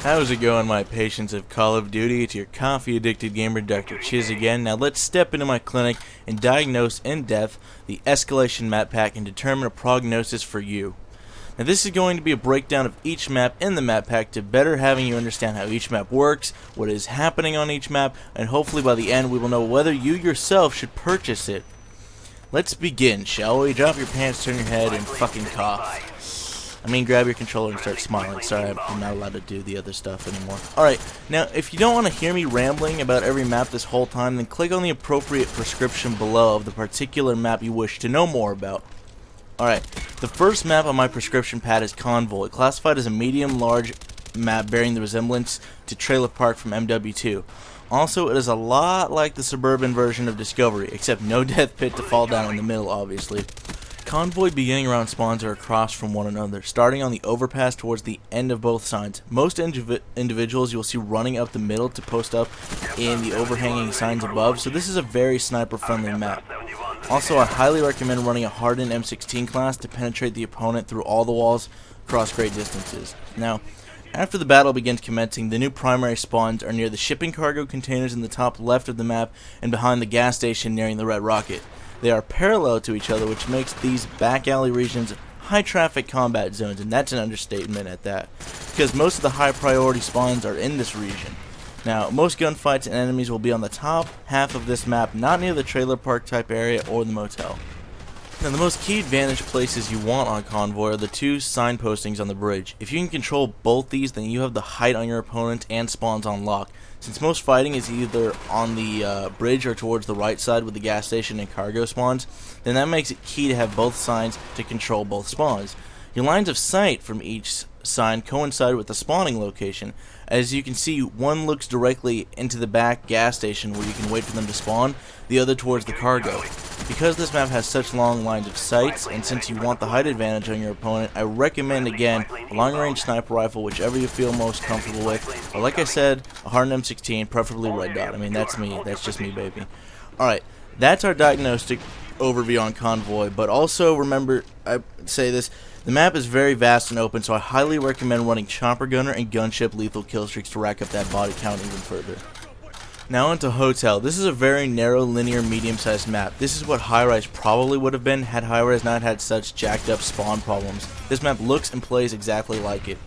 How's it going, my patients of Call of Duty? It's your coffee-addicted gamer, DrChiz again. Now let's step into my clinic and diagnose in depth the Escalation map pack and determine a prognosis for you. Now this is going to be a breakdown of each map in the map pack to better having you understand how each map works, what is happening on each map, and hopefully by the end we will know whether you yourself should purchase it. Let's begin, shall we? Drop your pants, turn your head, and fucking cough. I mean, grab your controller and start smiling. Sorry, I'm not allowed to do the other stuff anymore. Alright, now, if you don't want to hear me rambling about every map this whole time, then click on the appropriate prescription below of the particular map you wish to know more about. Alright, the first map on my prescription pad is Convoy, classified as a medium-large map bearing the resemblance to Trailer Park from MW2. Also, it is a lot like the suburban version of Discovery, except no death pit to fall down in the middle, obviously. Convoy beginning around spawns are across from one another, starting on the overpass towards the end of both sides. Most individuals you will see running up the middle to post up in the overhanging signs above, so this is a very sniper-friendly map. Also, I highly recommend running a hardened M16 class to penetrate the opponent through all the walls across great distances. Now, after the battle begins commencing, the new primary spawns are near the shipping cargo containers in the top left of the map and behind the gas station nearing the Red Rocket. They are parallel to each other, which makes these back alley regions high traffic combat zones, and that's an understatement at that, because most of the high priority spawns are in this region. Now, most gunfights and enemies will be on the top half of this map, not near the trailer park type area or the motel. Now, the most key advantage places you want on Convoy are the two sign postings on the bridge. If you can control both these, then you have the height on your opponent and spawns on lock. Since most fighting is either on the bridge or towards the right side with the gas station and cargo spawns, then that makes it key to have both signs to control both spawns. Your lines of sight from each sign coincide with the spawning location. As you can see, one looks directly into the back gas station where you can wait for them to spawn, the other towards the cargo. Because this map has such long lines of sights, and since you want the height advantage on your opponent, I recommend again a long-range sniper rifle, whichever you feel most comfortable with. Or like I said, a hardened M16, preferably red dot. I mean, that's me. That's just me, baby. Alright, that's our diagnostic overview on Convoy, but also remember, I say this, the map is very vast and open, so I highly recommend running Chopper Gunner and Gunship lethal kill streaks to rack up that body count even further. Now onto Hotel. This is a very narrow, linear, medium-sized map. This is what High-Rise probably would have been had High-Rise not had such jacked up spawn problems. This map looks and plays exactly like it.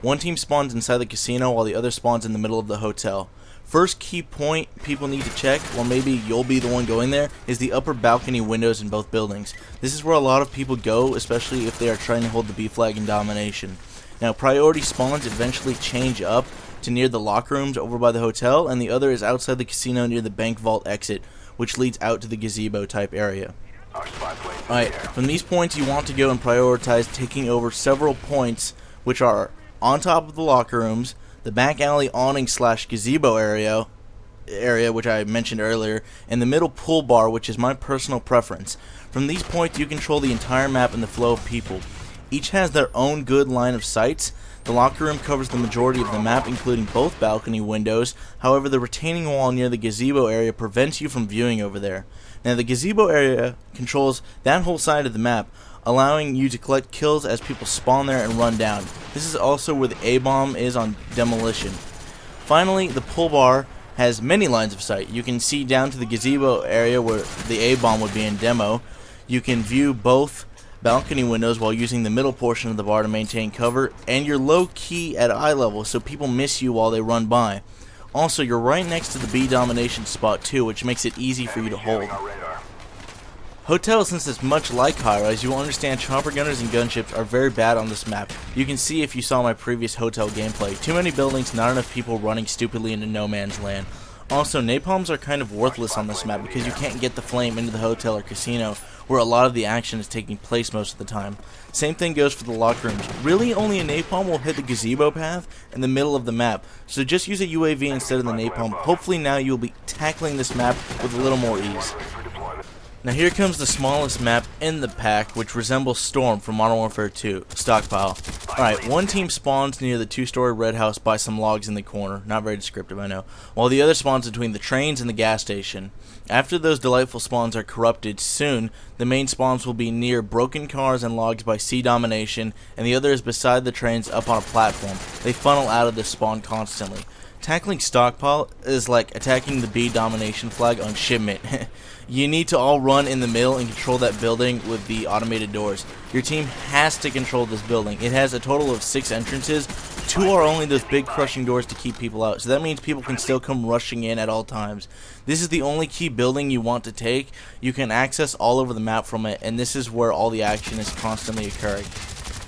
One team spawns inside the casino while the other spawns in the middle of the hotel. First key point people need to check, or maybe you'll be the one going there, is the upper balcony windows in both buildings. This is where a lot of people go, especially if they are trying to hold the B flag in domination. Now, priority spawns eventually change up to near the locker rooms over by the hotel, and the other is outside the casino near the bank vault exit, which leads out to the gazebo type area. Alright, from these points you want to go and prioritize taking over several points, which are on top of the locker rooms, the back alley awning / gazebo area which I mentioned earlier, and the middle pool bar, which is my personal preference. From these points you control the entire map and the flow of people. Each has their own good line of sights. The locker room covers the majority of the map, including both balcony windows. However, the retaining wall near the gazebo area prevents you from viewing over there. Now, the gazebo area controls that whole side of the map, allowing you to collect kills as people spawn there and run down. This is also where the A-bomb is on demolition. Finally, the pull bar has many lines of sight. You can see down to the gazebo area where the A-bomb would be in demo. You can view both balcony windows while using the middle portion of the bar to maintain cover, and you're low key at eye level so people miss you while they run by. Also, you're right next to the B domination spot too, which makes it easy for you to hold. Hotel, since it's much like High-Rise, you will understand chopper gunners and gunships are very bad on this map. You can see if you saw my previous Hotel gameplay. Too many buildings, not enough people running stupidly into no man's land. Also, napalms are kind of worthless on this map because you can't get the flame into the hotel or casino, where a lot of the action is taking place most of the time. Same thing goes for the locker rooms. Really, only a napalm will hit the gazebo path in the middle of the map, so just use a UAV instead of the napalm. Hopefully now you'll be tackling this map with a little more ease. Now here comes the smallest map in the pack, which resembles Storm from Modern Warfare 2, Stockpile. Alright, one team spawns near the two-story red house by some logs in the corner, not very descriptive I know, while the other spawns between the trains and the gas station. After those delightful spawns are corrupted, soon the main spawns will be near broken cars and logs by C Domination, and the other is beside the trains up on a platform. They funnel out of this spawn constantly. Tackling Stockpile is like attacking the B Domination flag on shipment. You need to all run in the middle and control that building with the automated doors. Your team has to control this building. It has a total of 6 entrances. 2 are only those big crushing doors to keep people out. So that means people can still come rushing in at all times. This is the only key building you want to take. You can access all over the map from it, and this is where all the action is constantly occurring.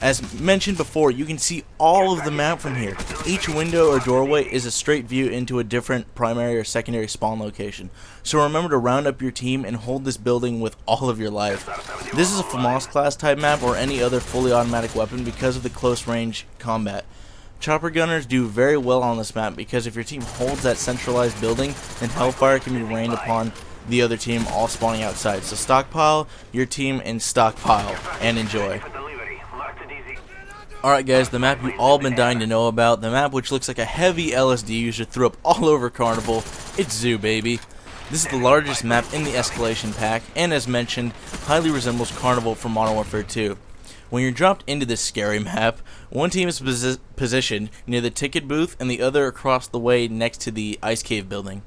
As mentioned before, you can see all of the map from here. Each window or doorway is a straight view into a different primary or secondary spawn location. So remember to round up your team and hold this building with all of your life. This is a FAMAS class type map or any other fully automatic weapon because of the close range combat. Chopper gunners do very well on this map because if your team holds that centralized building, then hellfire can be rained upon the other team all spawning outside. So stockpile your team and stockpile and enjoy. Alright guys, the map you've all been dying to know about, the map which looks like a heavy LSD user threw up all over Carnival, it's Zoo baby. This is the largest map in the Escalation pack, and as mentioned, highly resembles Carnival from Modern Warfare 2. When you're dropped into this scary map, one team is positioned near the ticket booth and the other across the way next to the ice cave building.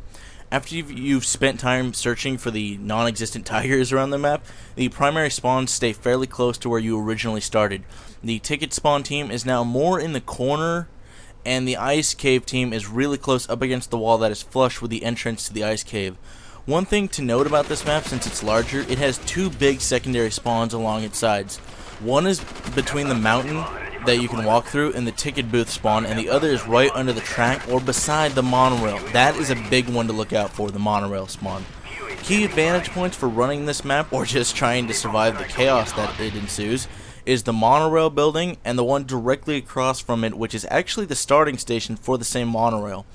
After you've spent time searching for the non-existent tigers around the map, the primary spawns stay fairly close to where you originally started. The ticket spawn team is now more in the corner, and the ice cave team is really close up against the wall that is flush with the entrance to the ice cave. One thing to note about this map, since it's larger, it has 2 big secondary spawns along its sides. One is between the mountain that you can walk through and the ticket booth spawn, and the other is right under the track or beside the monorail. That is a big one to look out for, the monorail spawn. Key advantage points for running this map or just trying to survive the chaos that it ensues is the monorail building and the one directly across from it, which is actually the starting station for the same monorail.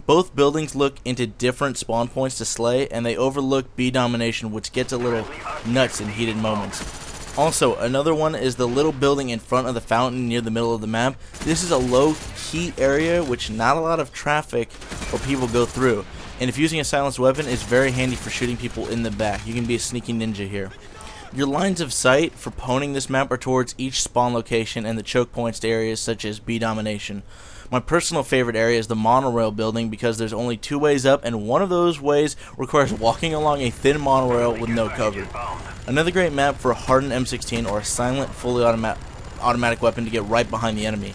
Both buildings look into different spawn points to slay, and they overlook B Domination, which gets a little nuts in heated moments. Also, another one is the little building in front of the fountain near the middle of the map. This is a low-key area which not a lot of traffic or people go through, and if using a silenced weapon, it's very handy for shooting people in the back. You can be a sneaky ninja here. Your lines of sight for pwning this map are towards each spawn location and the choke points to areas such as B Domination. My personal favorite area is the monorail building because there's only 2 ways up, and one of those ways requires walking along a thin monorail with no cover. Another great map for a hardened M16 or a silent, fully automatic weapon to get right behind the enemy.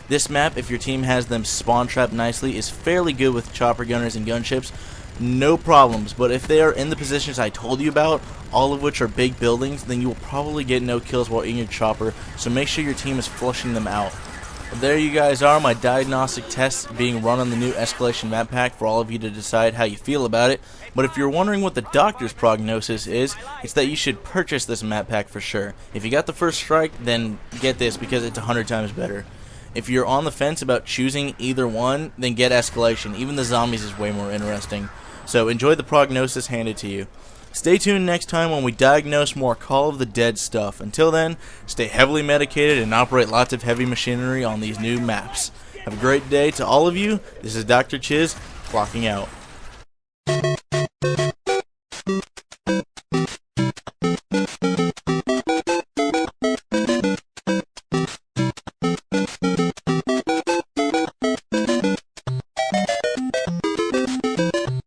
This map, if your team has them spawn trapped nicely, is fairly good with chopper gunners and gunships. No problems, but if they are in the positions I told you about, all of which are big buildings, then you will probably get no kills while in your chopper, so make sure your team is flushing them out. There you guys are, my diagnostic tests being run on the new Escalation map pack for all of you to decide how you feel about it. But if you're wondering what the doctor's prognosis is, it's that you should purchase this map pack for sure. If you got the first strike, then get this because it's 100 times better. If you're on the fence about choosing either one, then get Escalation. Even the zombies is way more interesting. So enjoy the prognosis handed to you. Stay tuned next time when we diagnose more Call of the Dead stuff. Until then, stay heavily medicated and operate lots of heavy machinery on these new maps. Have a great day to all of you. This is DrChiz, clocking out.